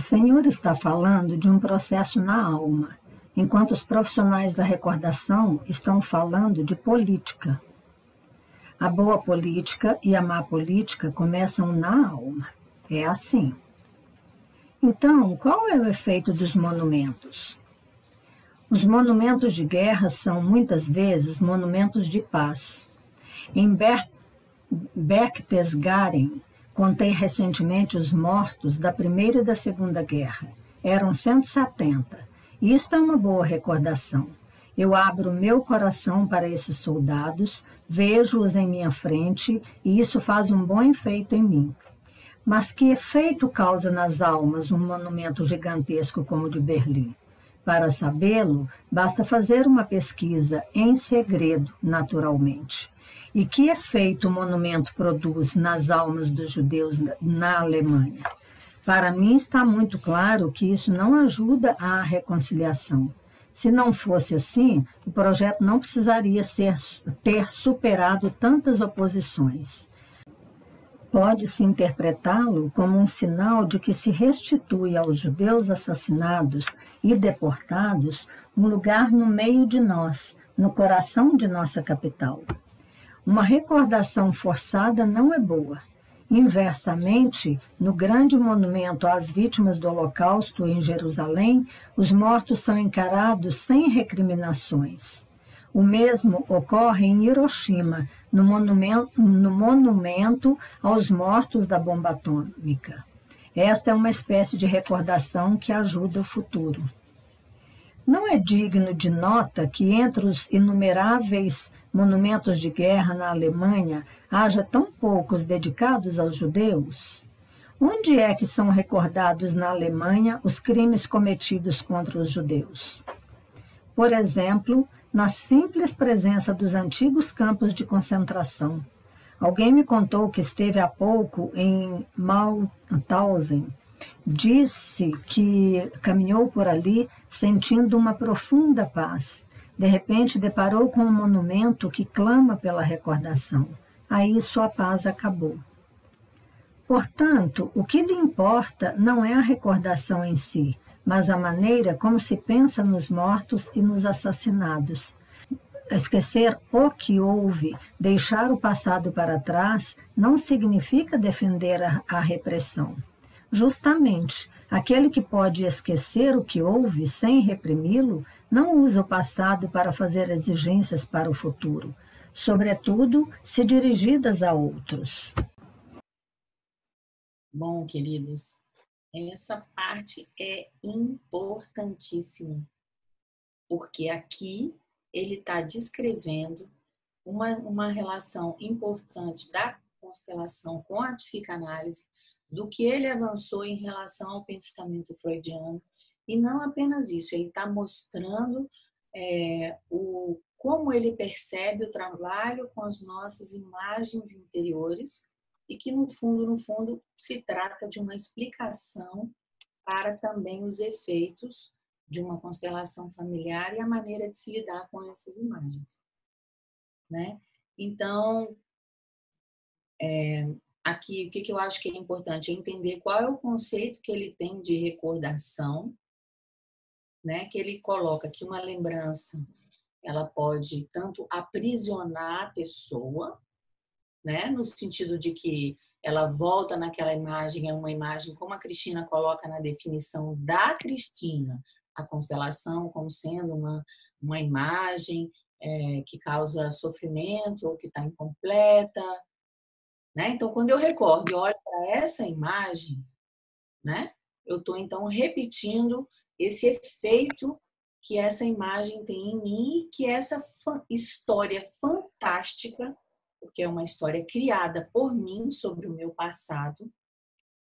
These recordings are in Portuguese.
Senhor está falando de um processo na alma, enquanto os profissionais da recordação estão falando de política. A boa política e a má política começam na alma. É assim. Então, qual é o efeito dos monumentos? Os monumentos de guerra são, muitas vezes, monumentos de paz. Em Berchtesgaden, contei recentemente os mortos da Primeira e da Segunda Guerra. Eram 170. E isto é uma boa recordação. Eu abro meu coração para esses soldados, vejo-os em minha frente e isso faz um bom efeito em mim. Mas que efeito causa nas almas um monumento gigantesco como o de Berlim? Para sabê-lo, basta fazer uma pesquisa em segredo, naturalmente. E que efeito o monumento produz nas almas dos judeus na Alemanha? Para mim está muito claro que isso não ajuda à reconciliação. Se não fosse assim, o projeto não precisaria ter superado tantas oposições. Pode-se interpretá-lo como um sinal de que se restitui aos judeus assassinados e deportados um lugar no meio de nós, no coração de nossa capital. Uma recordação forçada não é boa. Inversamente, no grande monumento às vítimas do Holocausto em Jerusalém, os mortos são encarados sem recriminações. O mesmo ocorre em Hiroshima, no monumento aos mortos da bomba atômica. Esta é uma espécie de recordação que ajuda o futuro. Não é digno de nota que entre os inumeráveis monumentos de guerra na Alemanha haja tão poucos dedicados aos judeus? Onde é que são recordados na Alemanha os crimes cometidos contra os judeus? Por exemplo, na simples presença dos antigos campos de concentração. Alguém me contou que esteve há pouco em Mauthausen. Disse que caminhou por ali sentindo uma profunda paz. De repente, deparou com um monumento que clama pela recordação. Aí sua paz acabou. Portanto, o que lhe importa não é a recordação em si, mas a maneira como se pensa nos mortos e nos assassinados. Esquecer o que houve, deixar o passado para trás, não significa defender a repressão. Justamente, aquele que pode esquecer o que houve sem reprimi-lo, não usa o passado para fazer exigências para o futuro, sobretudo se dirigidas a outros. Bom, queridos, essa parte é importantíssima, porque aqui ele está descrevendo uma relação importante da constelação com a psicanálise, do que ele avançou em relação ao pensamento freudiano, e não apenas isso, ele está mostrando como ele percebe o trabalho com as nossas imagens interiores, e que no fundo, se trata de uma explicação para também os efeitos de uma constelação familiar e a maneira de se lidar com essas imagens, né? Então, aqui o que eu acho que é importante é entender qual é o conceito que ele tem de recordação, né? Que ele coloca que uma lembrança ela pode tanto aprisionar a pessoa, né? No sentido de que ela volta naquela imagem, é uma imagem, como a Cristina coloca na definição da Cristina, a constelação como sendo uma imagem que causa sofrimento ou que está incompleta, né? Então, quando eu recordo e olho para essa imagem, né? Eu estou, então, repetindo esse efeito que essa imagem tem em mim e que essa história fantástica, porque é uma história criada por mim sobre o meu passado,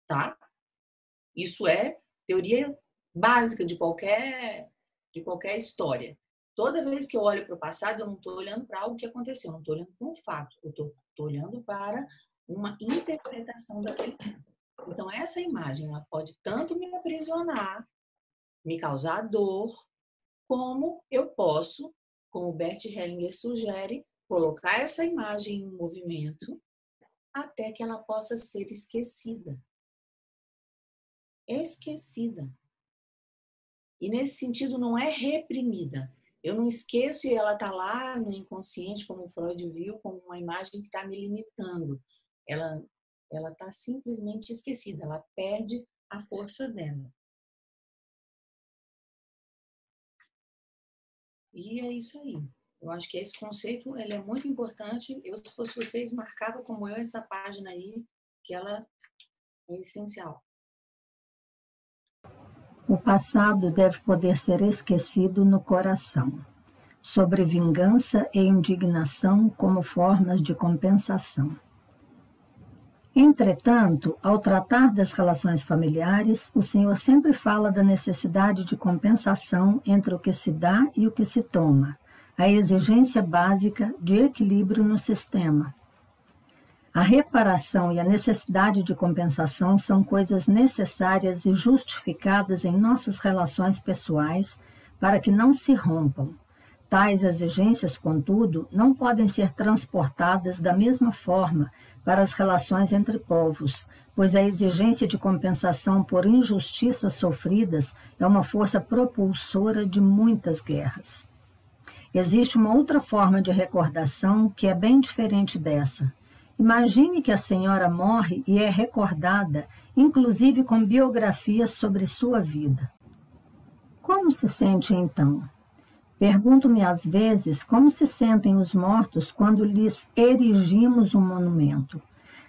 tá? Isso é teoria básica de qualquer história. Toda vez que eu olho para o passado, eu não estou olhando para algo que aconteceu, eu não estou olhando para um fato, eu estou olhando para uma interpretação daquele fato. Então, essa imagem ela pode tanto me aprisionar, me causar dor, como eu posso, como o Bert Hellinger sugere, colocar essa imagem em movimento até que ela possa ser esquecida. esquecida. E nesse sentido não é reprimida. Eu não esqueço e ela está lá no inconsciente, como o Freud viu, como uma imagem que está me limitando. Ela está simplesmente esquecida, ela perde a força dela. E é isso aí. Eu acho que esse conceito ele é muito importante. Eu, se fosse vocês, marcava como eu essa página aí, que ela é essencial. O passado deve poder ser esquecido no coração. Sobre vingança e indignação como formas de compensação. Entretanto, ao tratar das relações familiares, o Senhor sempre fala da necessidade de compensação entre o que se dá e o que se toma, a exigência básica de equilíbrio no sistema. A reparação e a necessidade de compensação são coisas necessárias e justificadas em nossas relações pessoais para que não se rompam. Tais exigências, contudo, não podem ser transportadas da mesma forma para as relações entre povos, pois a exigência de compensação por injustiças sofridas é uma força propulsora de muitas guerras. Existe uma outra forma de recordação que é bem diferente dessa. Imagine que a senhora morre e é recordada, inclusive com biografias sobre sua vida. Como se sente então? Pergunto-me às vezes como se sentem os mortos quando lhes erigimos um monumento.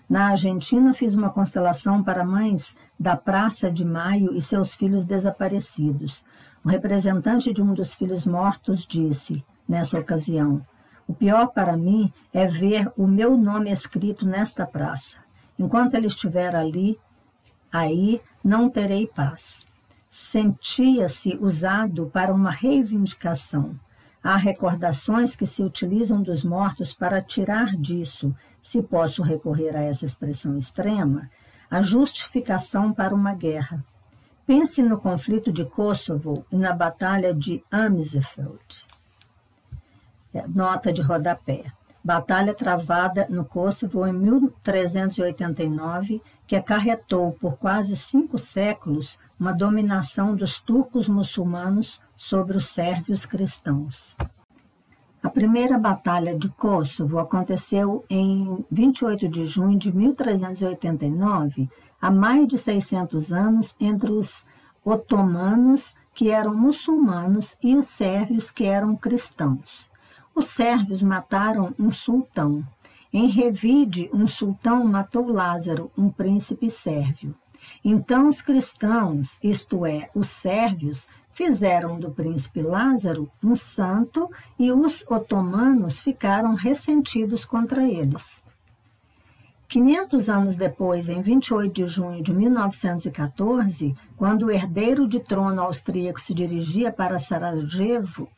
Na Argentina, fiz uma constelação para mães da Praça de Maio e seus filhos desaparecidos. O representante de um dos filhos mortos disse, nessa ocasião, o pior para mim é ver o meu nome escrito nesta praça. Enquanto ele estiver aí não terei paz. Sentia-se usado para uma reivindicação. Há recordações que se utilizam dos mortos para tirar disso, se posso recorrer a essa expressão extrema, a justificação para uma guerra. Pense no conflito de Kosovo e na batalha de Amersfoort. Nota de rodapé. Batalha travada no Kosovo em 1389, que acarretou por quase 5 séculos uma dominação dos turcos muçulmanos sobre os sérvios cristãos. A primeira batalha de Kosovo aconteceu em 28 de junho de 1389, há mais de 600 anos, entre os otomanos, que eram muçulmanos, e os sérvios, que eram cristãos. Os sérvios mataram um sultão. Em Revide, um sultão matou Lázaro, um príncipe sérvio. Então os cristãos, isto é, os sérvios, fizeram do príncipe Lázaro um santo e os otomanos ficaram ressentidos contra eles. 500 anos depois, em 28 de junho de 1914, quando o herdeiro de trono austríaco se dirigia para Sarajevo,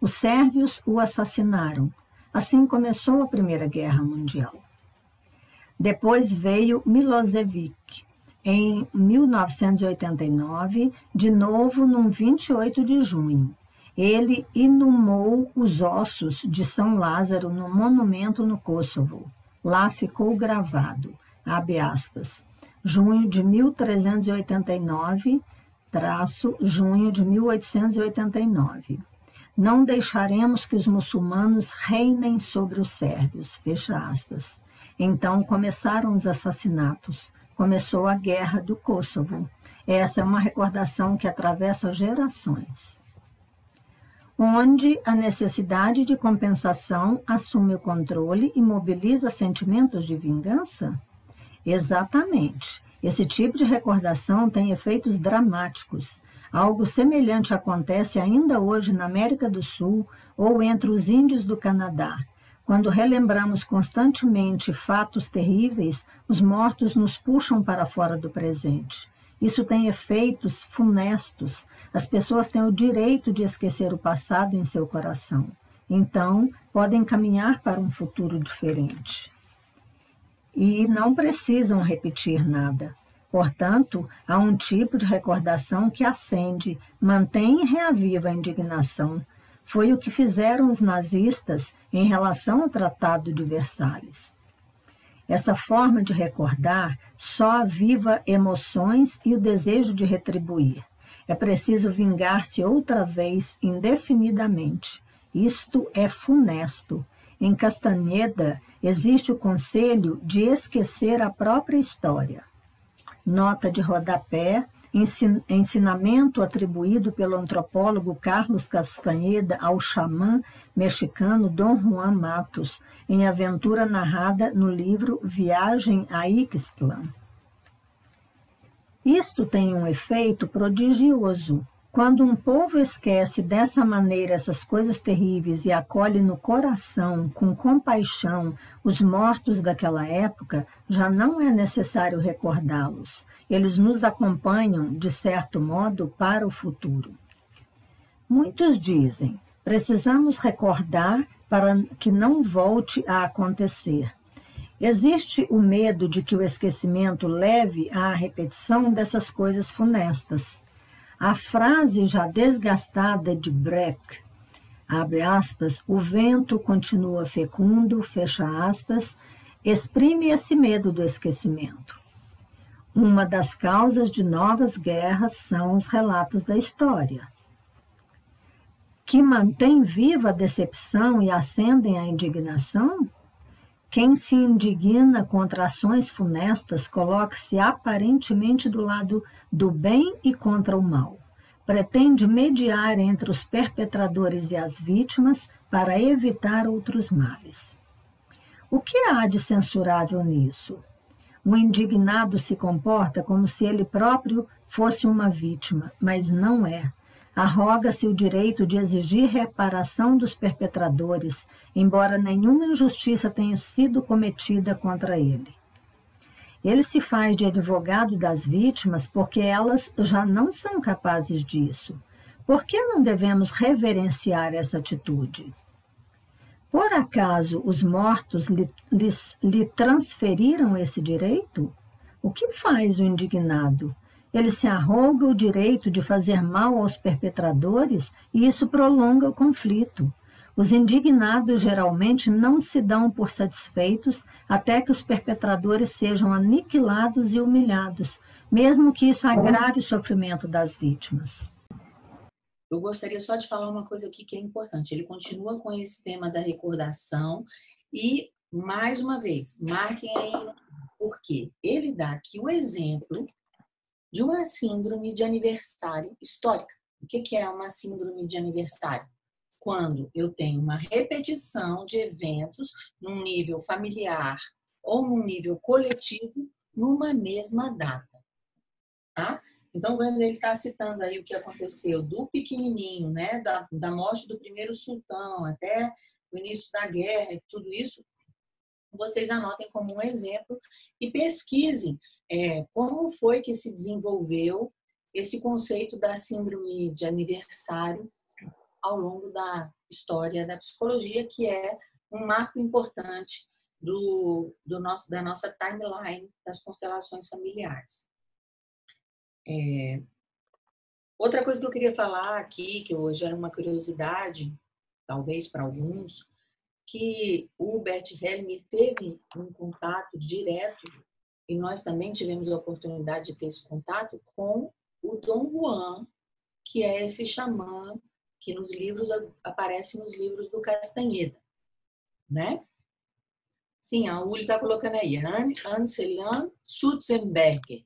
os sérvios o assassinaram. Assim começou a Primeira Guerra Mundial. Depois veio Milošević, em 1989, de novo num 28 de junho. Ele inumou os ossos de São Lázaro no monumento no Kosovo. Lá ficou gravado, abre aspas, junho de 1389, junho de 1889. Não deixaremos que os muçulmanos reinem sobre os sérvios, fecha aspas. Então começaram os assassinatos, começou a guerra do Kosovo. Essa é uma recordação que atravessa gerações. Onde a necessidade de compensação assume o controle e mobiliza sentimentos de vingança? Exatamente. Esse tipo de recordação tem efeitos dramáticos. Algo semelhante acontece ainda hoje na América do Sul ou entre os índios do Canadá. Quando relembramos constantemente fatos terríveis, os mortos nos puxam para fora do presente. Isso tem efeitos funestos. As pessoas têm o direito de esquecer o passado em seu coração. Então, podem caminhar para um futuro diferente. E não precisam repetir nada. Portanto, há um tipo de recordação que acende, mantém e reaviva a indignação. Foi o que fizeram os nazistas em relação ao Tratado de Versalhes. Essa forma de recordar só aviva emoções e o desejo de retribuir. É preciso vingar-se outra vez indefinidamente. Isto é funesto. Em Castaneda existe o conselho de esquecer a própria história. Nota de rodapé, ensinamento atribuído pelo antropólogo Carlos Castaneda ao xamã mexicano Dom Juan Matos, em aventura narrada no livro Viagem a Ixtlán. Isto tem um efeito prodigioso. Quando um povo esquece dessa maneira essas coisas terríveis e acolhe no coração, com compaixão, os mortos daquela época, já não é necessário recordá-los. Eles nos acompanham, de certo modo, para o futuro. Muitos dizem, precisamos recordar para que não volte a acontecer. Existe o medo de que o esquecimento leve à repetição dessas coisas funestas. A frase já desgastada de Brecht, abre aspas, o vento continua fecundo, fecha aspas, exprime esse medo do esquecimento. Uma das causas de novas guerras são os relatos da história, que mantêm viva a decepção e acendem a indignação. Quem se indigna contra ações funestas coloca-se aparentemente do lado do bem e contra o mal. Pretende mediar entre os perpetradores e as vítimas para evitar outros males. O que há de censurável nisso? O indignado se comporta como se ele próprio fosse uma vítima, mas não é. Arroga-se o direito de exigir reparação dos perpetradores, embora nenhuma injustiça tenha sido cometida contra ele. Ele se faz de advogado das vítimas porque elas já não são capazes disso. Por que não devemos reverenciar essa atitude? Por acaso os mortos lhe transferiram esse direito? O que faz o indignado? Ele se arroga o direito de fazer mal aos perpetradores e isso prolonga o conflito. Os indignados geralmente não se dão por satisfeitos até que os perpetradores sejam aniquilados e humilhados, mesmo que isso agrave o sofrimento das vítimas. Eu gostaria só de falar uma coisa aqui que é importante. Ele continua com esse tema da recordação e, mais uma vez, marquem aí por quê. Ele dá aqui o exemplo de uma síndrome de aniversário histórica. O que é uma síndrome de aniversário? Quando eu tenho uma repetição de eventos num nível familiar ou num nível coletivo numa mesma data. Tá? Então, quando ele está citando aí o que aconteceu do pequenininho, né, da morte do primeiro sultão até o início da guerra e tudo isso, vocês anotem como um exemplo e pesquisem como foi que se desenvolveu esse conceito da síndrome de aniversário ao longo da história da psicologia, que é um marco importante da nossa timeline das constelações familiares. Outra coisa que eu queria falar aqui, que hoje era uma curiosidade, talvez para alguns, que o Bert Hellinger teve um contato direto, e nós também tivemos a oportunidade de ter esse contato com o Dom Juan, que é esse xamã que nos livros aparece nos livros do Castaneda, né? Sim, a Uli está colocando aí, Anselm Schutzenberger.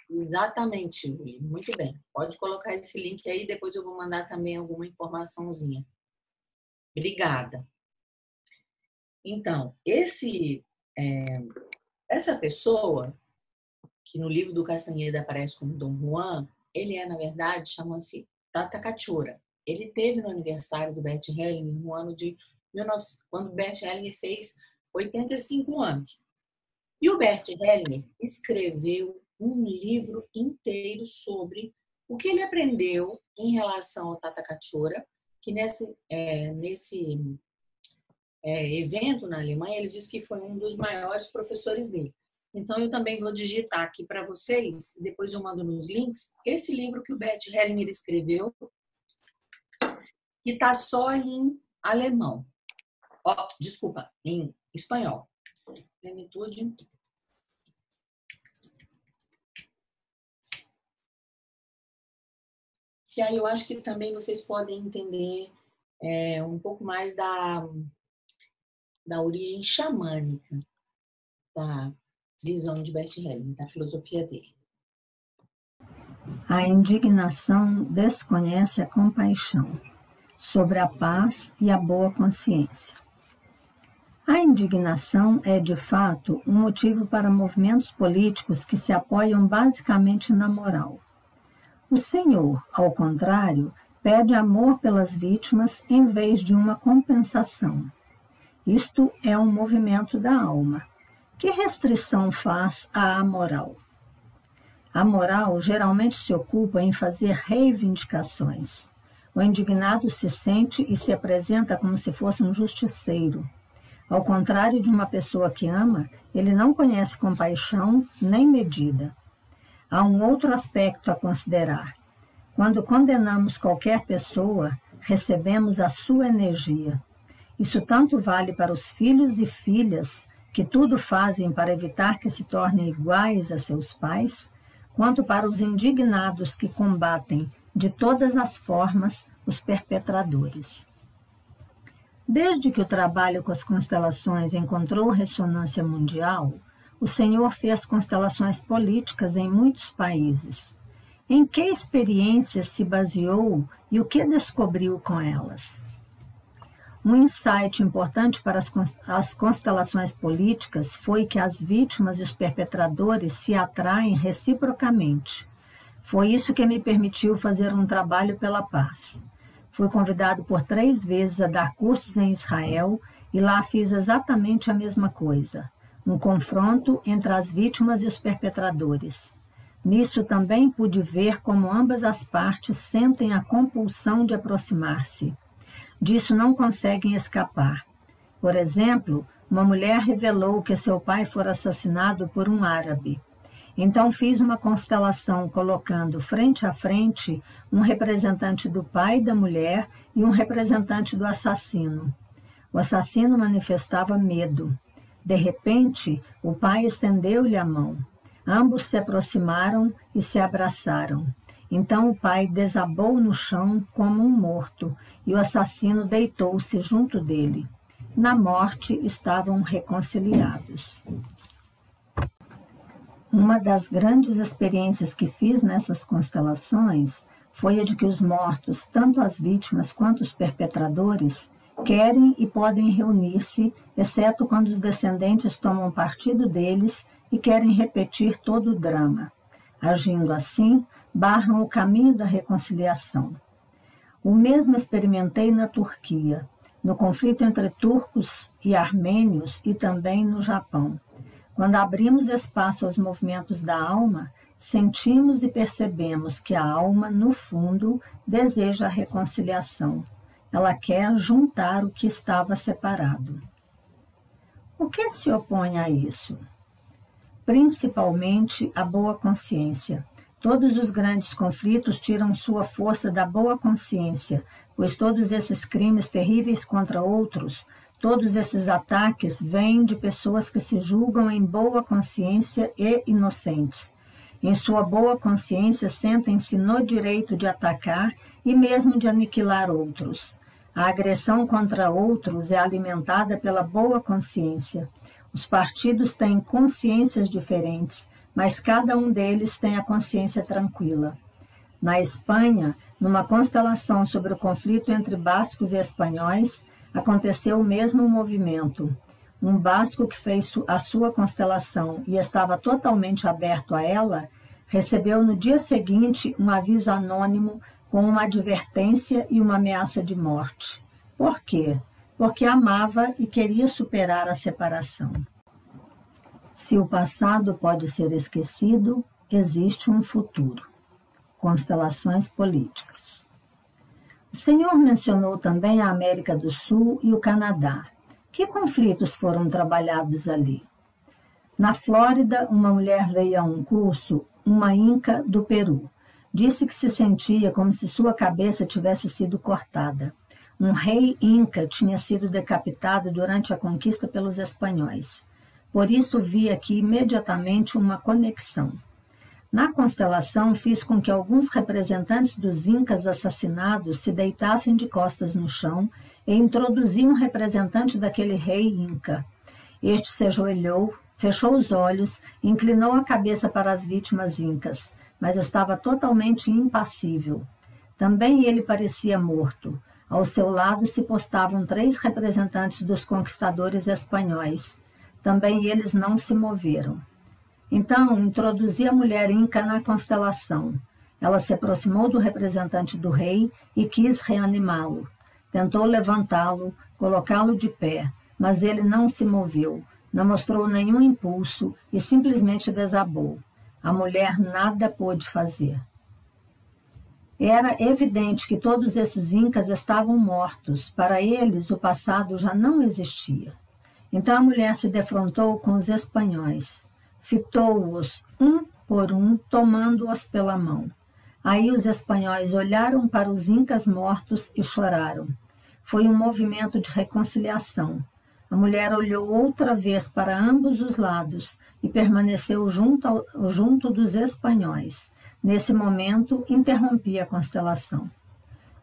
Exatamente, Uli, muito bem. Pode colocar esse link aí, depois eu vou mandar também alguma informaçãozinha. Obrigada. Então, essa pessoa, que no livro do Castaneda aparece como Dom Juan, ele na verdade, chama-se Tata Cachora. Ele teve no aniversário do Bert Hellinger no ano de 1900, quando Bert Hellinger fez 85 anos. E o Bert Hellinger escreveu um livro inteiro sobre o que ele aprendeu em relação ao Tata Cachora, que nesse evento na Alemanha, ele disse que foi um dos maiores professores dele. Então, eu também vou digitar aqui para vocês, depois eu mando nos links, esse livro que o Bert Hellinger escreveu, que está só em alemão. Desculpa, em espanhol. Plenitude. E aí eu acho que também vocês podem entender um pouco mais da origem xamânica da visão de Bert Hellinger, da filosofia dele. A indignação desconhece a compaixão sobre a paz e a boa consciência. A indignação é, de fato, um motivo para movimentos políticos que se apoiam basicamente na moral. O Senhor, ao contrário, pede amor pelas vítimas em vez de uma compensação. Isto é um movimento da alma. Que restrição faz à moral? A moral geralmente se ocupa em fazer reivindicações. O indignado se sente e se apresenta como se fosse um justiceiro. Ao contrário de uma pessoa que ama, ele não conhece compaixão nem medida. Há um outro aspecto a considerar. Quando condenamos qualquer pessoa, recebemos a sua energia. Isso tanto vale para os filhos e filhas, que tudo fazem para evitar que se tornem iguais a seus pais, quanto para os indignados que combatem, de todas as formas, os perpetradores. Desde que o trabalho com as constelações encontrou ressonância mundial, o Senhor fez constelações políticas em muitos países. Em que experiências se baseou e o que descobriu com elas? Um insight importante para as constelações políticas foi que as vítimas e os perpetradores se atraem reciprocamente. Foi isso que me permitiu fazer um trabalho pela paz. Fui convidado por 3 vezes a dar cursos em Israel e lá fiz exatamente a mesma coisa. Um confronto entre as vítimas e os perpetradores. Nisso também pude ver como ambas as partes sentem a compulsão de aproximar-se. Disso não conseguem escapar. Por exemplo, uma mulher revelou que seu pai fora assassinado por um árabe. Então fiz uma constelação colocando frente a frente um representante do pai da mulher e um representante do assassino. O assassino manifestava medo. De repente, o pai estendeu-lhe a mão. Ambos se aproximaram e se abraçaram. Então o pai desabou no chão como um morto e o assassino deitou-se junto dele. Na morte estavam reconciliados. Uma das grandes experiências que fiz nessas constelações foi a de que os mortos, tanto as vítimas quanto os perpetradores, querem e podem reunir-se, exceto quando os descendentes tomam partido deles e querem repetir todo o drama. Agindo assim, barram o caminho da reconciliação. O mesmo experimentei na Turquia, no conflito entre turcos e armênios e também no Japão. Quando abrimos espaço aos movimentos da alma, sentimos e percebemos que a alma, no fundo, deseja a reconciliação. Ela quer juntar o que estava separado. O que se opõe a isso? Principalmente a boa consciência. Todos os grandes conflitos tiram sua força da boa consciência, pois todos esses crimes terríveis contra outros, todos esses ataques vêm de pessoas que se julgam em boa consciência e inocentes. Em sua boa consciência, sentem-se no direito de atacar e mesmo de aniquilar outros. A agressão contra outros é alimentada pela boa consciência. Os partidos têm consciências diferentes, mas cada um deles tem a consciência tranquila. Na Espanha, numa constelação sobre o conflito entre bascos e espanhóis, aconteceu o mesmo movimento. Um basco que fez a sua constelação e estava totalmente aberto a ela, recebeu no dia seguinte um aviso anônimo com uma advertência e uma ameaça de morte. Por quê? Porque amava e queria superar a separação. Se o passado pode ser esquecido, existe um futuro. Constelações políticas. O Senhor mencionou também a América do Sul e o Canadá. Que conflitos foram trabalhados ali? Na Flórida, uma mulher veio a um curso, uma inca do Peru. Disse que se sentia como se sua cabeça tivesse sido cortada. Um rei inca tinha sido decapitado durante a conquista pelos espanhóis. Por isso vi aqui imediatamente uma conexão. Na constelação, fiz com que alguns representantes dos incas assassinados se deitassem de costas no chão e introduzi um representante daquele rei inca. Este se ajoelhou, fechou os olhos, inclinou a cabeça para as vítimas incas, mas estava totalmente impassível. Também ele parecia morto. Ao seu lado se postavam 3 representantes dos conquistadores espanhóis. Também eles não se moveram. Então, introduzi a mulher inca na constelação. Ela se aproximou do representante do rei e quis reanimá-lo. Tentou levantá-lo, colocá-lo de pé, mas ele não se moveu, não mostrou nenhum impulso e simplesmente desabou. A mulher nada pôde fazer. Era evidente que todos esses incas estavam mortos. Para eles, o passado já não existia. Então a mulher se defrontou com os espanhóis. Fitou-os um por um, tomando-os pela mão. Aí os espanhóis olharam para os incas mortos e choraram. Foi um movimento de reconciliação. A mulher olhou outra vez para ambos os lados e permaneceu junto dos espanhóis. Nesse momento, interrompi a constelação.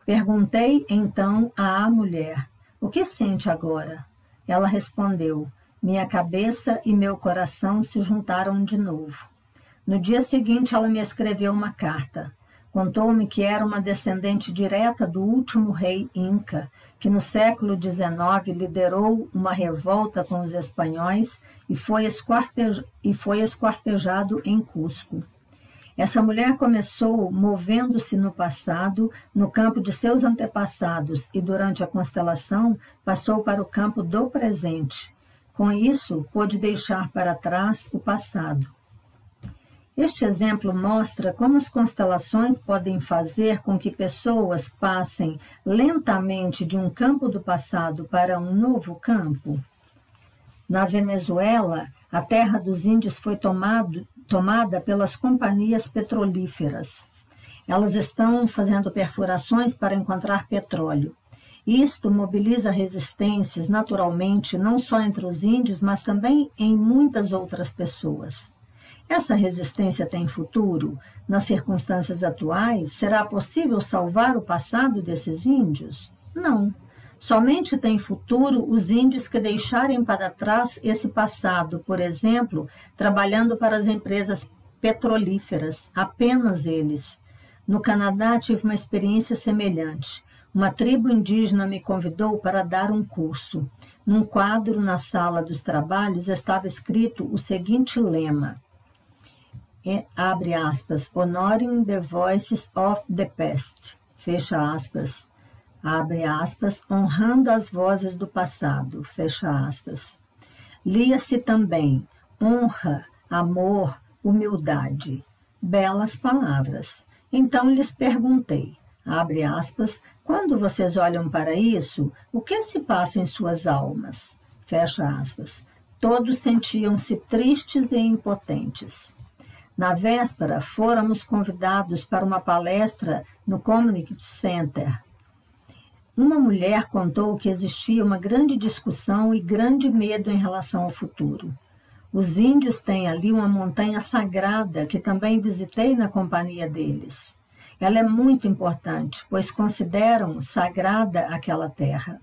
Perguntei, então, à mulher, o que sente agora? Ela respondeu, minha cabeça e meu coração se juntaram de novo. No dia seguinte, ela me escreveu uma carta. Contou-me que era uma descendente direta do último rei Inca, que no século XIX liderou uma revolta com os espanhóis e foi esquartejado em Cusco. Essa mulher começou movendo-se no passado, no campo de seus antepassados, e durante a constelação passou para o campo do presente. Com isso, pôde deixar para trás o passado. Este exemplo mostra como as constelações podem fazer com que pessoas passem lentamente de um campo do passado para um novo campo. Na Venezuela, a terra dos índios foi tomada pelas companhias petrolíferas. Elas estão fazendo perfurações para encontrar petróleo. Isto mobiliza resistências, naturalmente, não só entre os índios, mas também em muitas outras pessoas. Essa resistência tem futuro? Nas circunstâncias atuais, será possível salvar o passado desses índios? Não. Somente tem futuro os índios que deixarem para trás esse passado, por exemplo, trabalhando para as empresas petrolíferas, apenas eles. No Canadá, tive uma experiência semelhante. Uma tribo indígena me convidou para dar um curso. Num quadro na sala dos trabalhos estava escrito o seguinte lema, abre aspas, honoring the voices of the past, fecha aspas, abre aspas, honrando as vozes do passado, fecha aspas. Lia-se também, honra, amor, humildade. Belas palavras. Então lhes perguntei, abre aspas, quando vocês olham para isso, o que se passa em suas almas? Fecha aspas. Todos sentiam-se tristes e impotentes. Na véspera, fôramos convidados para uma palestra no Community Center. Uma mulher contou que existia uma grande discussão e grande medo em relação ao futuro. Os índios têm ali uma montanha sagrada que também visitei na companhia deles. Ela é muito importante, pois consideram sagrada aquela terra.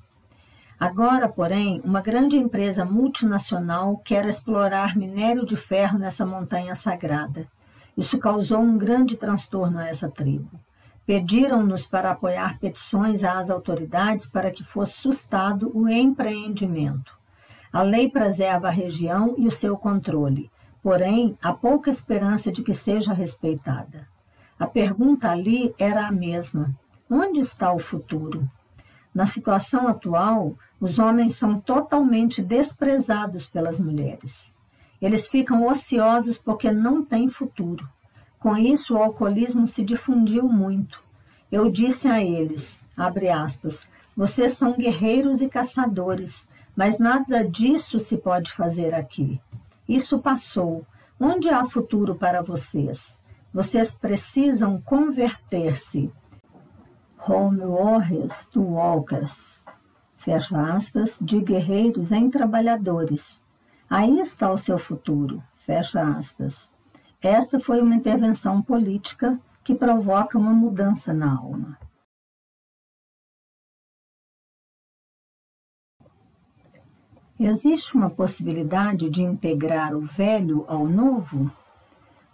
Agora, porém, uma grande empresa multinacional quer explorar minério de ferro nessa montanha sagrada. Isso causou um grande transtorno a essa tribo. Pediram-nos para apoiar petições às autoridades para que fosse sustado o empreendimento. A lei preserva a região e o seu controle, porém, há pouca esperança de que seja respeitada. A pergunta ali era a mesma: onde está o futuro? Na situação atual, os homens são totalmente desprezados pelas mulheres. Eles ficam ociosos porque não têm futuro. Com isso, o alcoolismo se difundiu muito. Eu disse a eles, abre aspas, vocês são guerreiros e caçadores, mas nada disso se pode fazer aqui. Isso passou. Onde há futuro para vocês? Vocês precisam converter-se. Home warriors to walkers, fecha aspas, de guerreiros em trabalhadores. Aí está o seu futuro, fecha aspas. Esta foi uma intervenção política que provoca uma mudança na alma. Existe uma possibilidade de integrar o velho ao novo?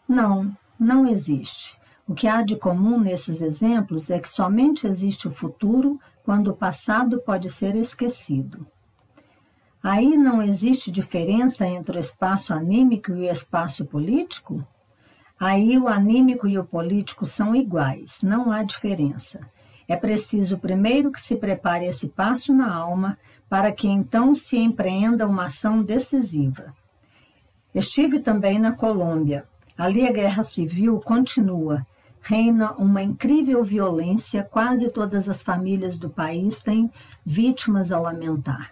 Não, não existe. O que há de comum nesses exemplos é que somente existe o futuro quando o passado pode ser esquecido. Aí não existe diferença entre o espaço anímico e o espaço político? Aí o anímico e o político são iguais, não há diferença. É preciso primeiro que se prepare esse passo na alma para que então se empreenda uma ação decisiva. Estive também na Colômbia. Ali a guerra civil continua. Reina uma incrível violência, quase todas as famílias do país têm vítimas a lamentar.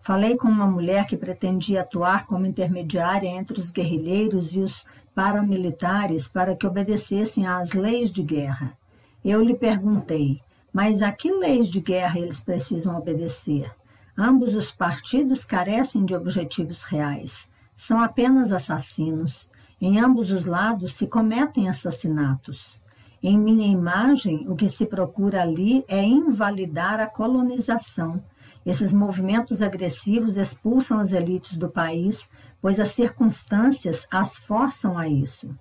Falei com uma mulher que pretendia atuar como intermediária entre os guerrilheiros e os paramilitares para que obedecessem às leis de guerra. Eu lhe perguntei, mas a que leis de guerra eles precisam obedecer? Ambos os partidos carecem de objetivos reais. São apenas assassinos. Em ambos os lados se cometem assassinatos. Em minha imagem, o que se procura ali é invalidar a colonização. Esses movimentos agressivos expulsam as elites do país, pois as circunstâncias as forçam a isso.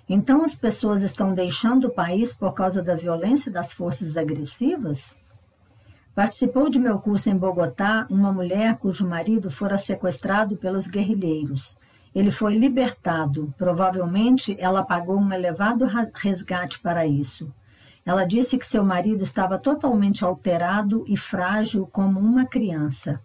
Então as pessoas estão deixando o país por causa da violência das forças agressivas? Participou de meu curso em Bogotá uma mulher cujo marido fora sequestrado pelos guerrilheiros. Ele foi libertado. Provavelmente ela pagou um elevado resgate para isso. Ela disse que seu marido estava totalmente alterado e frágil como uma criança.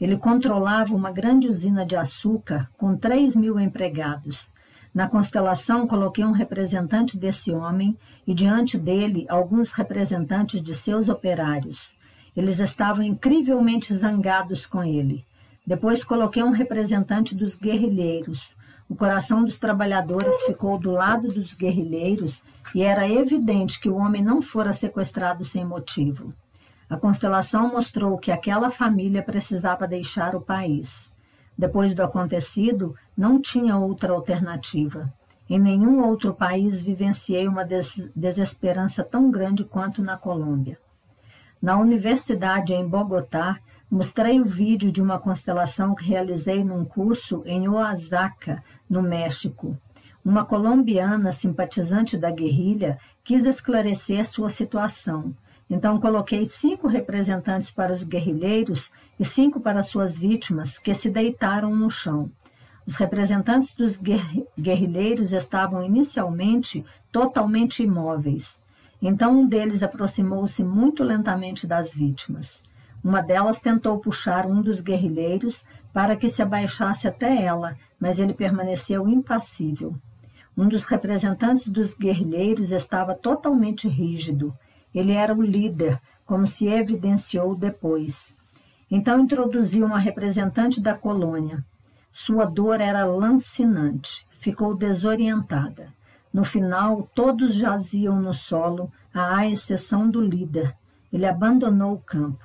Ele controlava uma grande usina de açúcar com 3.000 empregados. Na constelação, coloquei um representante desse homem e, diante dele, alguns representantes de seus operários. Eles estavam incrivelmente zangados com ele. Depois coloquei um representante dos guerrilheiros. O coração dos trabalhadores ficou do lado dos guerrilheiros e era evidente que o homem não fora sequestrado sem motivo. A constelação mostrou que aquela família precisava deixar o país. Depois do acontecido, não tinha outra alternativa. Em nenhum outro país vivenciei uma desesperança tão grande quanto na Colômbia. Na universidade em Bogotá, mostrei o vídeo de uma constelação que realizei num curso em Oaxaca, no México. Uma colombiana simpatizante da guerrilha quis esclarecer sua situação. Então coloquei 5 representantes para os guerrilheiros e 5 para suas vítimas, que se deitaram no chão. Os representantes dos guerrilheiros estavam inicialmente totalmente imóveis. Então um deles aproximou-se muito lentamente das vítimas. Uma delas tentou puxar um dos guerrilheiros para que se abaixasse até ela, mas ele permaneceu impassível. Um dos representantes dos guerrilheiros estava totalmente rígido. Ele era o líder, como se evidenciou depois. Então introduziu uma representante da colônia. Sua dor era lancinante. Ficou desorientada. No final, todos jaziam no solo, à exceção do líder. Ele abandonou o campo.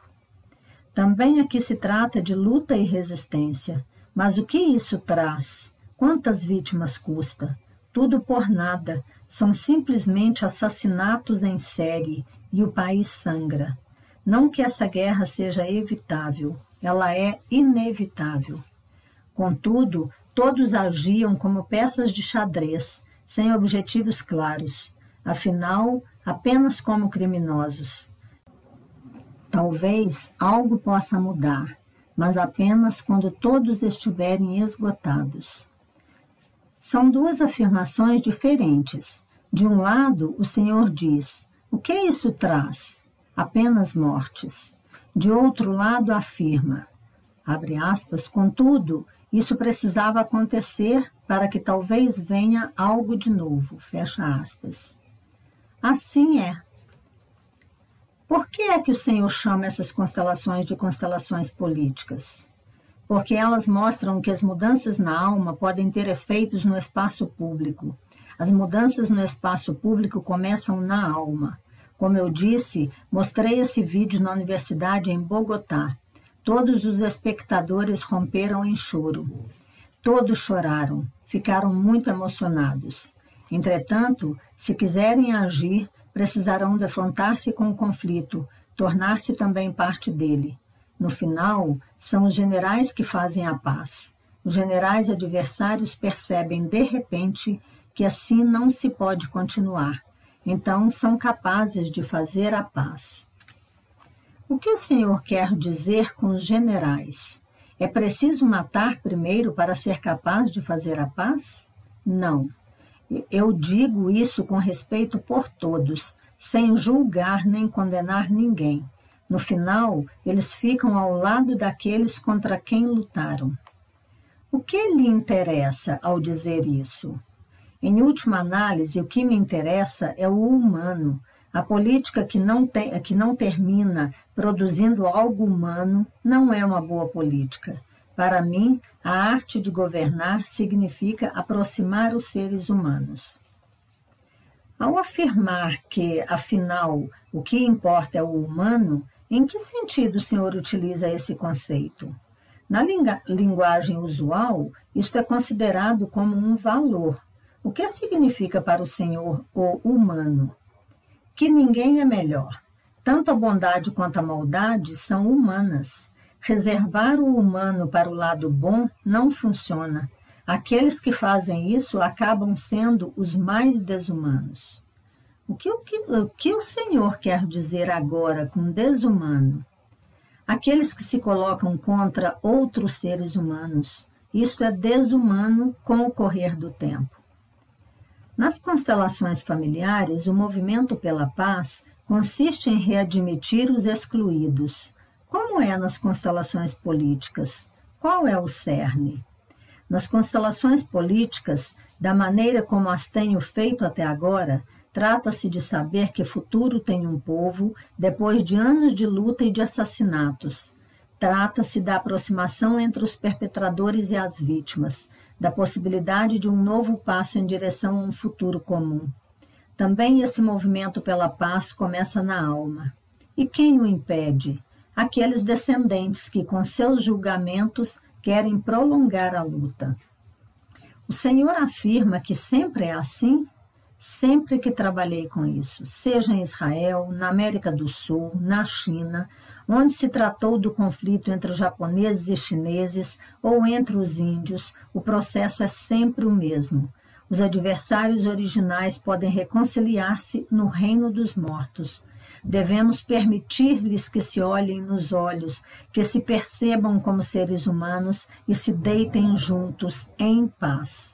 Também aqui se trata de luta e resistência. Mas o que isso traz? Quantas vítimas custa? Tudo por nada. São simplesmente assassinatos em série e o país sangra. Não que essa guerra seja evitável, ela é inevitável. Contudo, todos agiam como peças de xadrez, sem objetivos claros. Afinal, apenas como criminosos. Talvez algo possa mudar, mas apenas quando todos estiverem esgotados. São 2 afirmações diferentes. De um lado, o Senhor diz, o que isso traz? Apenas mortes. De outro lado, afirma, abre aspas, contudo, isso precisava acontecer para que talvez venha algo de novo, fecha aspas. Assim é. Por que é que o Senhor chama essas constelações de constelações políticas? Porque elas mostram que as mudanças na alma podem ter efeitos no espaço público. As mudanças no espaço público começam na alma. Como eu disse, mostrei esse vídeo na universidade em Bogotá. Todos os espectadores romperam em choro. Todos choraram, ficaram muito emocionados. Entretanto, se quiserem agir, precisarão defrontar-se com o conflito, tornar-se também parte dele. No final, são os generais que fazem a paz. Os generais adversários percebem de repente que assim não se pode continuar. Então, são capazes de fazer a paz. O que o Senhor quer dizer com os generais? É preciso matar primeiro para ser capaz de fazer a paz? Não. Eu digo isso com respeito por todos, sem julgar nem condenar ninguém. No final, eles ficam ao lado daqueles contra quem lutaram. O que lhe interessa ao dizer isso? Em última análise, o que me interessa é o humano. A política que não termina produzindo algo humano não é uma boa política. Para mim, a arte de governar significa aproximar os seres humanos. Ao afirmar que, afinal, o que importa é o humano, em que sentido o senhor utiliza esse conceito? Na linguagem usual, isto é considerado como um valor. O que significa para o senhor o humano? Que ninguém é melhor. Tanto a bondade quanto a maldade são humanas. Reservar o humano para o lado bom não funciona. Aqueles que fazem isso acabam sendo os mais desumanos. O que o Senhor quer dizer agora com desumano? Aqueles que se colocam contra outros seres humanos. Isto é desumano com o correr do tempo. Nas constelações familiares, o movimento pela paz consiste em readmitir os excluídos. Como é nas constelações políticas? Qual é o cerne? Nas constelações políticas, da maneira como as tenho feito até agora, trata-se de saber que futuro tem um povo depois de anos de luta e de assassinatos. Trata-se da aproximação entre os perpetradores e as vítimas, da possibilidade de um novo passo em direção a um futuro comum. Também esse movimento pela paz começa na alma. E quem o impede? Aqueles descendentes que, com seus julgamentos, querem prolongar a luta. O Senhor afirma que sempre é assim? Sempre que trabalhei com isso, seja em Israel, na América do Sul, na China, onde se tratou do conflito entre japoneses e chineses ou entre os índios, o processo é sempre o mesmo. Os adversários originais podem reconciliar-se no reino dos mortos. Devemos permitir-lhes que se olhem nos olhos, que se percebam como seres humanos e se deitem juntos em paz.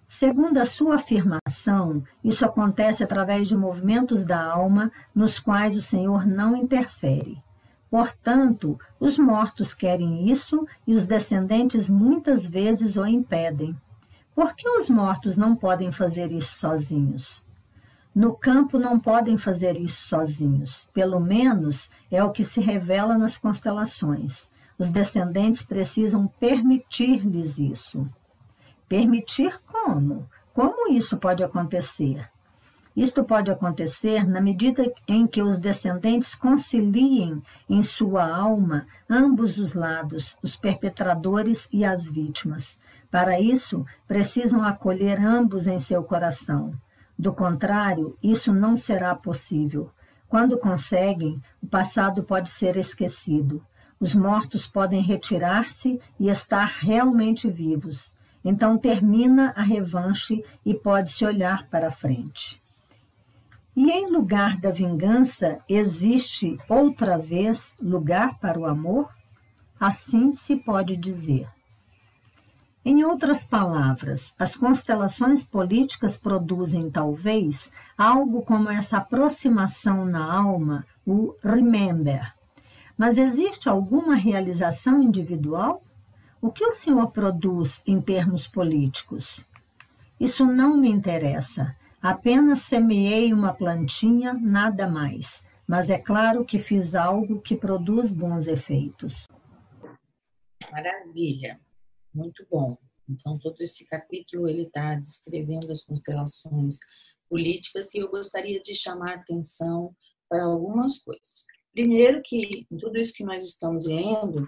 Segundo a sua afirmação, isso acontece através de movimentos da alma nos quais o Senhor não interfere. Portanto, os mortos querem isso e os descendentes muitas vezes o impedem. Por que os mortos não podem fazer isso sozinhos? No campo não podem fazer isso sozinhos. Pelo menos é o que se revela nas constelações. Os descendentes precisam permitir-lhes isso. Permitir como? Como isso pode acontecer? Isto pode acontecer na medida em que os descendentes conciliem em sua alma ambos os lados, os perpetradores e as vítimas. Para isso, precisam acolher ambos em seu coração. Do contrário, isso não será possível. Quando conseguem, o passado pode ser esquecido. Os mortos podem retirar-se e estar realmente vivos. Então termina a revanche e pode-se olhar para frente. E em lugar da vingança, existe outra vez lugar para o amor? Assim se pode dizer. Em outras palavras, as constelações políticas produzem, talvez, algo como essa aproximação na alma, o remember. Mas existe alguma realização individual? O que o senhor produz em termos políticos? Isso não me interessa. Apenas semeei uma plantinha, nada mais. Mas é claro que fiz algo que produz bons efeitos. Maravilha. Muito bom. Então, todo esse capítulo ele está descrevendo as constelações políticas e eu gostaria de chamar a atenção para algumas coisas. Primeiro que, em tudo isso que nós estamos lendo,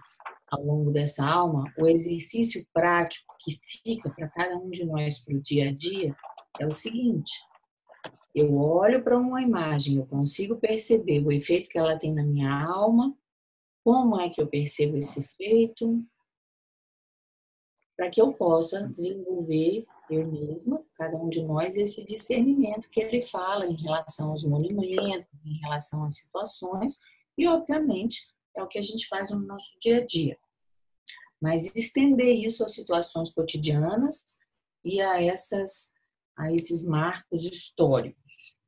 ao longo dessa alma, o exercício prático que fica para cada um de nós para o dia a dia é o seguinte: eu olho para uma imagem, eu consigo perceber o efeito que ela tem na minha alma, como é que eu percebo esse efeito, para que eu possa desenvolver eu mesma, cada um de nós, esse discernimento que ele fala em relação aos monumentos, em relação às situações, e obviamente é o que a gente faz no nosso dia a dia. Mas estender isso às situações cotidianas e a esses marcos históricos.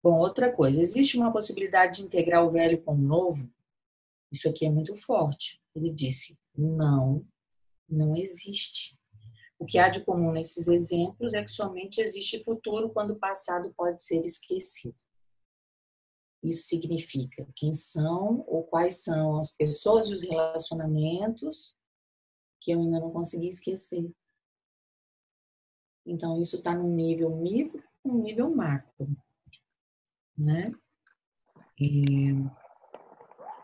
Bom, outra coisa, existe uma possibilidade de integrar o velho com o novo? Isso aqui é muito forte. Ele disse, não existe. O que há de comum nesses exemplos é que somente existe futuro quando o passado pode ser esquecido. Isso significa quem são ou quais são as pessoas e os relacionamentos que eu ainda não consegui esquecer. Então, isso está num nível micro, num nível macro, né?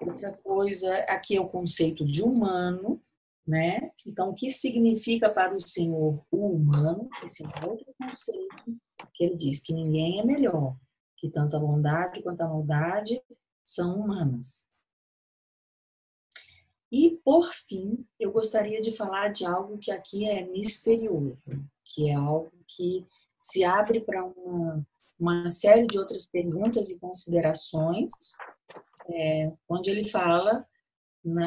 Outra coisa, aqui é o conceito de humano, né? Então, o que significa para o Senhor o humano? Esse é um outro conceito que ele diz que ninguém é melhor, que tanto a bondade quanto a maldade são humanas. E, por fim, eu gostaria de falar de algo que aqui é misterioso, que é algo que se abre para uma série de outras perguntas e considerações, onde ele fala,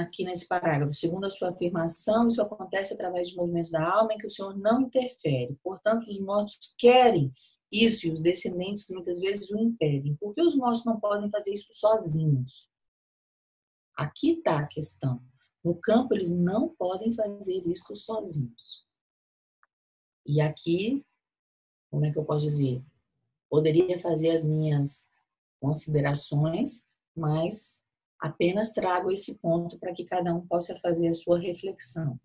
aqui nesse parágrafo, segundo a sua afirmação, isso acontece através de movimentos da alma em que o Senhor não interfere. Portanto, os mortos querem isso e os descendentes muitas vezes o impedem. Por que os mortos não podem fazer isso sozinhos? Aqui está a questão. No campo, eles não podem fazer isso sozinhos. E aqui, como é que eu posso dizer? Poderia fazer as minhas considerações, mas apenas trago esse ponto para que cada um possa fazer a sua reflexão.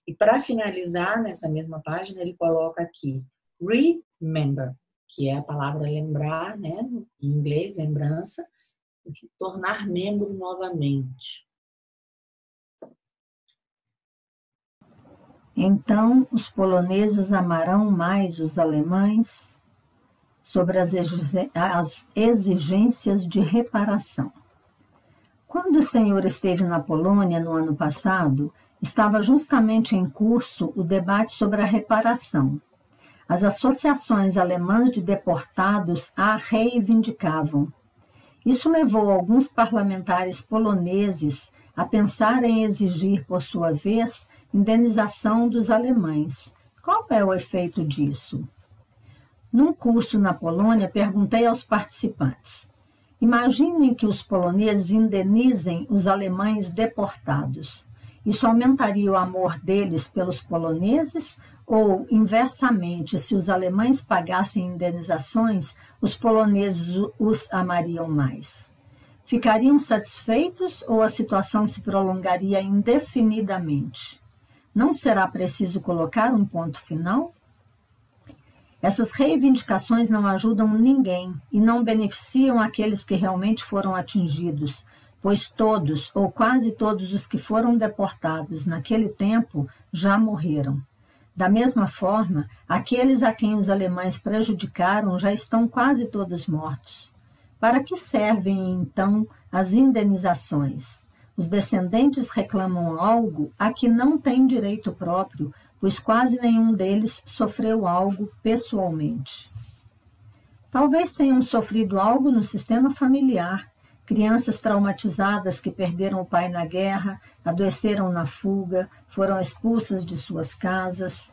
E para finalizar, nessa mesma página, ele coloca aqui, remember, que é a palavra lembrar, né? Em inglês, lembrança, e tornar membro novamente. Então, os poloneses amarão mais os alemães sobre as exigências de reparação. Quando o senhor esteve na Polônia no ano passado, estava justamente em curso o debate sobre a reparação. As associações alemãs de deportados a reivindicavam. Isso levou alguns parlamentares poloneses a pensar em exigir, por sua vez, indenização dos alemães. Qual é o efeito disso? Num curso na Polônia, perguntei aos participantes: imaginem que os poloneses indenizem os alemães deportados. Isso aumentaria o amor deles pelos poloneses? Ou, inversamente, se os alemães pagassem indenizações, os poloneses os amariam mais? Ficariam satisfeitos ou a situação se prolongaria indefinidamente? Não será preciso colocar um ponto final? Essas reivindicações não ajudam ninguém e não beneficiam aqueles que realmente foram atingidos, pois todos ou quase todos os que foram deportados naquele tempo já morreram. Da mesma forma, aqueles a quem os alemães prejudicaram já estão quase todos mortos. Para que servem, então, as indenizações? Os descendentes reclamam algo a que não têm direito próprio, pois quase nenhum deles sofreu algo pessoalmente. Talvez tenham sofrido algo no sistema familiar, crianças traumatizadas que perderam o pai na guerra, adoeceram na fuga, foram expulsas de suas casas.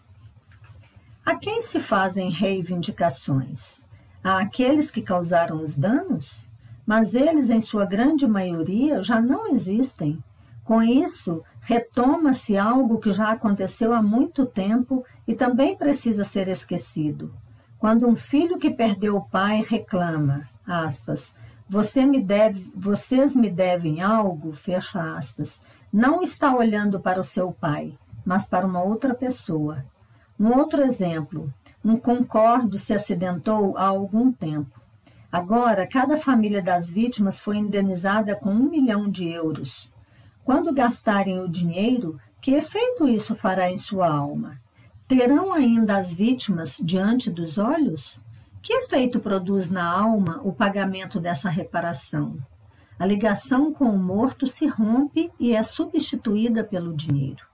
A quem se fazem reivindicações? A aqueles que causaram os danos? Mas eles, em sua grande maioria, já não existem. Com isso, retoma-se algo que já aconteceu há muito tempo e também precisa ser esquecido. Quando um filho que perdeu o pai reclama, aspas, vocês me devem algo, fecha aspas, não está olhando para o seu pai, mas para uma outra pessoa. Um outro exemplo, um Concorde se acidentou há algum tempo. Agora, cada família das vítimas foi indenizada com 1 milhão de euros. Quando gastarem o dinheiro, que efeito isso fará em sua alma? Terão ainda as vítimas diante dos olhos? Que efeito produz na alma o pagamento dessa reparação? A ligação com o morto se rompe e é substituída pelo dinheiro.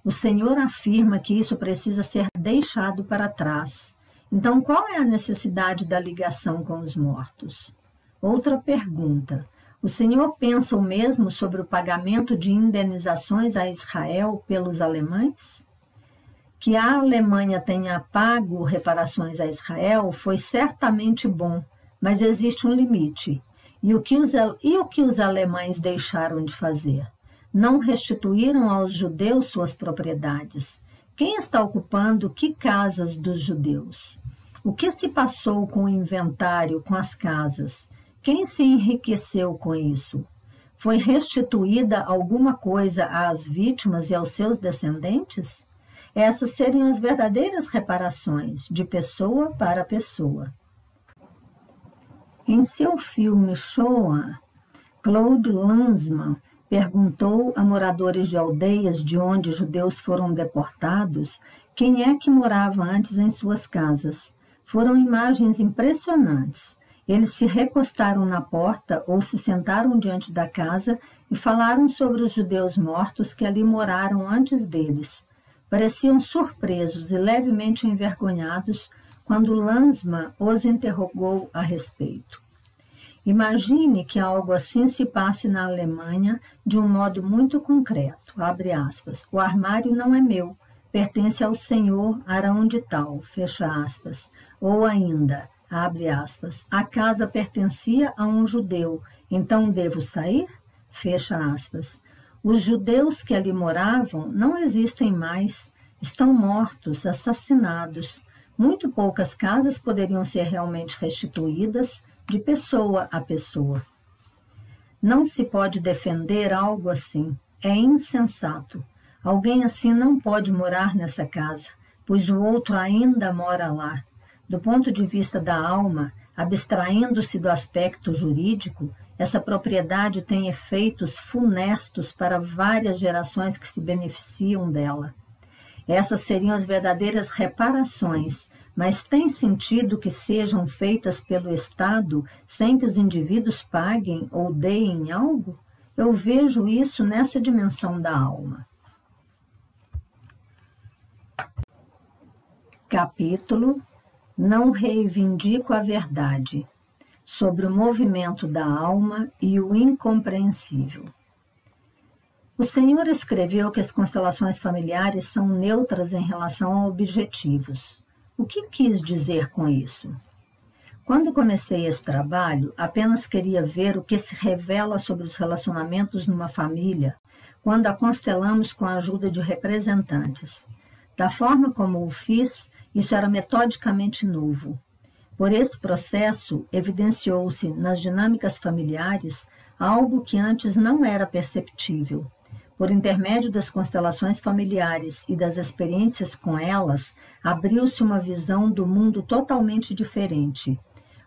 O Senhor afirma que isso precisa ser deixado para trás. Então, qual é a necessidade da ligação com os mortos? Outra pergunta. O Senhor pensa o mesmo sobre o pagamento de indenizações a Israel pelos alemães? Que a Alemanha tenha pago reparações a Israel foi certamente bom, mas existe um limite. E o que os alemães deixaram de fazer? Não restituíram aos judeus suas propriedades. Quem está ocupando que casas dos judeus? O que se passou com o inventário, com as casas? Quem se enriqueceu com isso? Foi restituída alguma coisa às vítimas e aos seus descendentes? Essas seriam as verdadeiras reparações, de pessoa para pessoa. Em seu filme Shoah, Claude Lanzmann perguntou a moradores de aldeias de onde judeus foram deportados quem é que morava antes em suas casas. Foram imagens impressionantes. Eles se recostaram na porta ou se sentaram diante da casa e falaram sobre os judeus mortos que ali moraram antes deles. Pareciam surpresos e levemente envergonhados quando Lanzmann os interrogou a respeito. Imagine que algo assim se passe na Alemanha de um modo muito concreto. Abre aspas. O armário não é meu, pertence ao senhor Arão de tal, fecha aspas. Ou ainda, abre aspas, a casa pertencia a um judeu, então devo sair? Fecha aspas. Os judeus que ali moravam não existem mais, estão mortos, assassinados. Muito poucas casas poderiam ser realmente restituídas de pessoa a pessoa. Não se pode defender algo assim. É insensato. Alguém assim não pode morar nessa casa, pois o outro ainda mora lá. Do ponto de vista da alma, abstraindo-se do aspecto jurídico, essa propriedade tem efeitos funestos para várias gerações que se beneficiam dela. Essas seriam as verdadeiras reparações, mas tem sentido que sejam feitas pelo Estado sem que os indivíduos paguem ou deem algo? Eu vejo isso nessa dimensão da alma. Capítulo Não reivindico a verdade, sobre o movimento da alma e o incompreensível. O Senhor escreveu que as constelações familiares são neutras em relação a objetivos. O que quis dizer com isso? Quando comecei esse trabalho, apenas queria ver o que se revela sobre os relacionamentos numa família quando a constelamos com a ajuda de representantes. Da forma como o fiz, isso era metodicamente novo. Por esse processo, evidenciou-se nas dinâmicas familiares algo que antes não era perceptível. Por intermédio das constelações familiares e das experiências com elas, abriu-se uma visão do mundo totalmente diferente.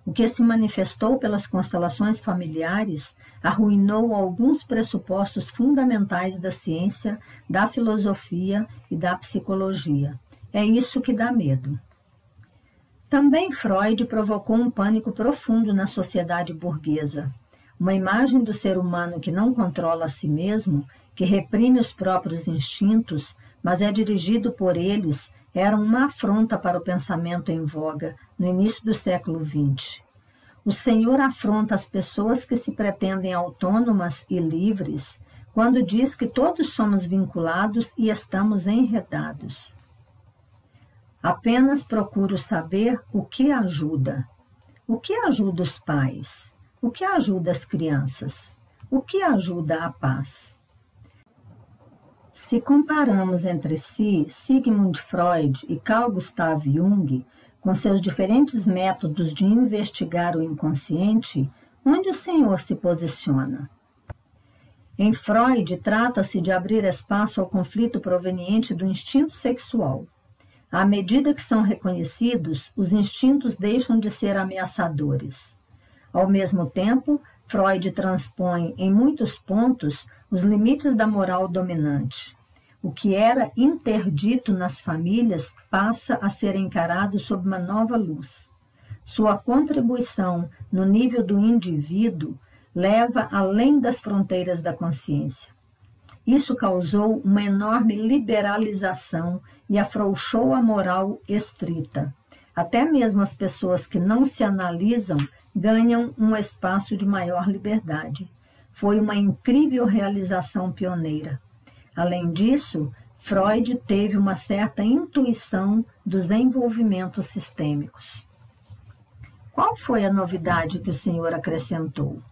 O que se manifestou pelas constelações familiares arruinou alguns pressupostos fundamentais da ciência, da filosofia e da psicologia. É isso que dá medo. Também Freud provocou um pânico profundo na sociedade burguesa. Uma imagem do ser humano que não controla a si mesmo, que reprime os próprios instintos, mas é dirigido por eles, era uma afronta para o pensamento em voga no início do século XX. O Senhor afronta as pessoas que se pretendem autônomas e livres quando diz que todos somos vinculados e estamos enredados. Apenas procuro saber o que ajuda. O que ajuda os pais? O que ajuda as crianças? O que ajuda a paz? Se comparamos entre si Sigmund Freud e Carl Gustav Jung, com seus diferentes métodos de investigar o inconsciente, onde o Senhor se posiciona? Em Freud, trata-se de abrir espaço ao conflito proveniente do instinto sexual. À medida que são reconhecidos, os instintos deixam de ser ameaçadores. Ao mesmo tempo, Freud transpõe em muitos pontos os limites da moral dominante. O que era interdito nas famílias passa a ser encarado sob uma nova luz. Sua contribuição no nível do indivíduo leva além das fronteiras da consciência. Isso causou uma enorme liberalização e afrouxou a moral estrita. Até mesmo as pessoas que não se analisam ganham um espaço de maior liberdade. Foi uma incrível realização pioneira. Além disso, Freud teve uma certa intuição dos envolvimentos sistêmicos. Qual foi a novidade que o senhor acrescentou?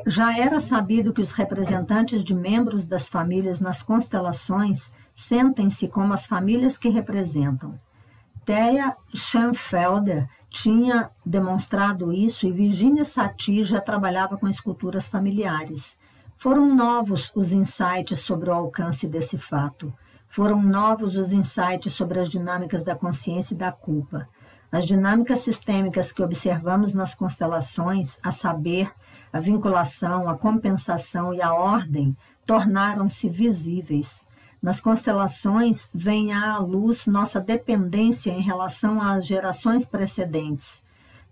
Já era sabido que os representantes de membros das famílias nas constelações sentem-se como as famílias que representam. Thea Schoenfelder tinha demonstrado isso e Virginia Satir já trabalhava com esculturas familiares. Foram novos os insights sobre o alcance desse fato. Foram novos os insights sobre as dinâmicas da consciência e da culpa. As dinâmicas sistêmicas que observamos nas constelações, a saber, a vinculação, a compensação e a ordem, tornaram-se visíveis. Nas constelações vem à luz nossa dependência em relação às gerações precedentes.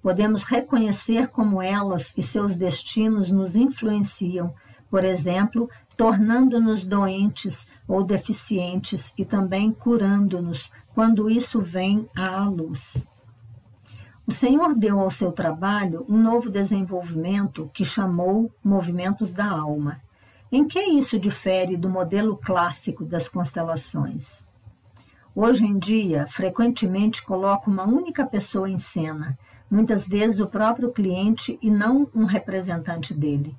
Podemos reconhecer como elas e seus destinos nos influenciam, por exemplo, tornando-nos doentes ou deficientes e também curando-nos, quando isso vem à luz. O Senhor deu ao seu trabalho um novo desenvolvimento que chamou movimentos da alma. Em que isso difere do modelo clássico das constelações? Hoje em dia, frequentemente coloco uma única pessoa em cena, muitas vezes o próprio cliente e não um representante dele.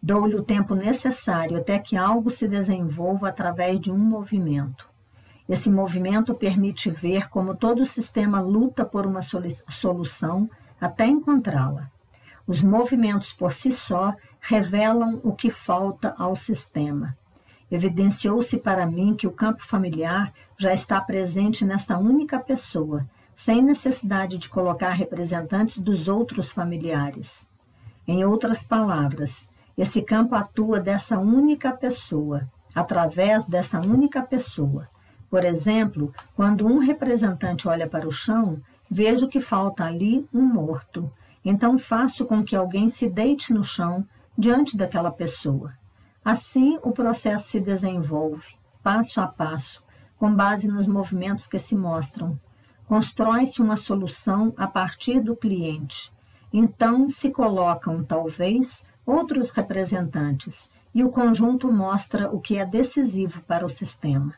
Dou-lhe o tempo necessário até que algo se desenvolva através de um movimento. Esse movimento permite ver como todo o sistema luta por uma solução até encontrá-la. Os movimentos por si só revelam o que falta ao sistema. Evidenciou-se para mim que o campo familiar já está presente nessa única pessoa, sem necessidade de colocar representantes dos outros familiares. Em outras palavras, esse campo atua dessa única pessoa, através dessa única pessoa. Por exemplo, quando um representante olha para o chão, vejo que falta ali um morto. Então faço com que alguém se deite no chão diante daquela pessoa. Assim, o processo se desenvolve, passo a passo, com base nos movimentos que se mostram. Constrói-se uma solução a partir do cliente. Então se colocam, talvez, outros representantes, e o conjunto mostra o que é decisivo para o sistema.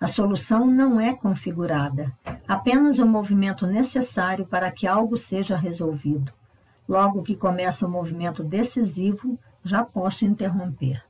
A solução não é configurada, apenas o movimento necessário para que algo seja resolvido. Logo que começa o movimento decisivo, já posso interromper.